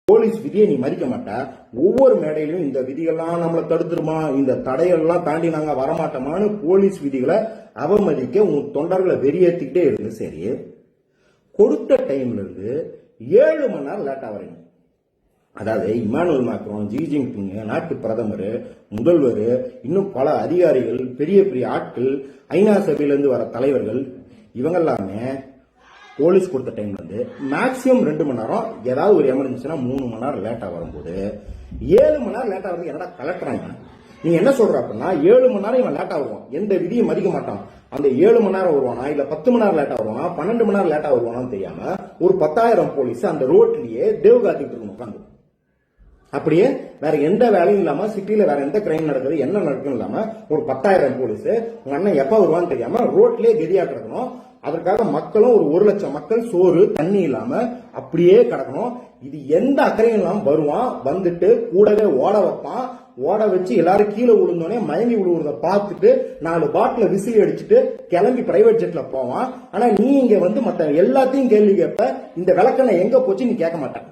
Police விதியை நீ மதிக்க மாட்ட. ஒவ்வொரு மேடையிலும் இந்த விதிகள்லாம் நம்மளை தடுத்துருமா, இந்த தடையெல்லாம் தாண்டி நாங்க வரமாட்டோமான்னு போலீஸ் விதிகளை அவமதிக்க உன் தொண்டர்களை வெறியேற்றிக்கிட்டே இருக்கு. சரி, கொடுத்த டைம்ல இருந்து 7 மணி நேரம் லேட்டா வரீங்க. அதாவது இமானுவேல் மேக்ரோன், ஜி ஜின்பிங், நாட்டு பிரதமர், முதல்வர், இன்னும் பல அதிகாரிகள், பெரிய பெரிய ஆட்கள், ஐநா சபையிலிருந்து வர தலைவர்கள், இவங்க எல்லாமே போலீஸ் கொடுத்த டைம்ல இருந்து மேக்சிமம் 2 மணி நேரம், ஏதாவது ஒரு எமர்ஜென்சினா 3 மணி நேரம் லேட்டா வரும்போது 7 மணி நேரம் லேட்டா வந்து என்னடா கலெக்டராங்க. நீங்க என்ன சொல்ற அப்படின்னா 7 மணி நேரம் இவன் லேட்டா வருவான், எந்த விதியை மதிக்க மாட்டான். அந்த 7 மணி நேரம் வருவானா, இல்ல 10 மணி நேரம் லேட்டா வருவானா, 12 மணி நேரம் லேட்டா வருவானான்னு தெரியாம ஒரு 10,000 போலீஸ் அந்த ரோட்லயே தேவ் காத்துட்டு இருக்கணும் உட்காந்து. அப்படியே வேற எந்த வேலையும் இல்லாம, சிட்டில வேற எந்த கிரைம் நடக்குது, என்ன நடக்கும் இல்லாம ஒரு 10,000 போலீஸ் உங்க அண்ணன் எப்ப வருவான்னு தெரியாம ரோட்லயே கெதியா கிடக்கணும். அதற்காக மக்களும் ஒரு 1,00,000 மக்கள் சோறு தண்ணி இல்லாம அப்படியே கிடக்கணும். இது எந்த அக்கறையும் இல்லாம வருவான், வந்துட்டு கூடவே ஓட வைப்பான். ஓட வச்சு எல்லாரும் கீழே விழுந்தோடனே மயங்கி விழுவுறத பார்த்துட்டு 4 பாட்டில விசில் அடிச்சுட்டு கிளம்பி பிரைவேட் ஜெட்ல போவான். ஆனா நீ இங்க வந்து மத்த எல்லாத்தையும் கேள்வி கேட்ப, இந்த விளக்கெண்ணெய் எங்க போச்சு நீ கேட்க மாட்டேன்.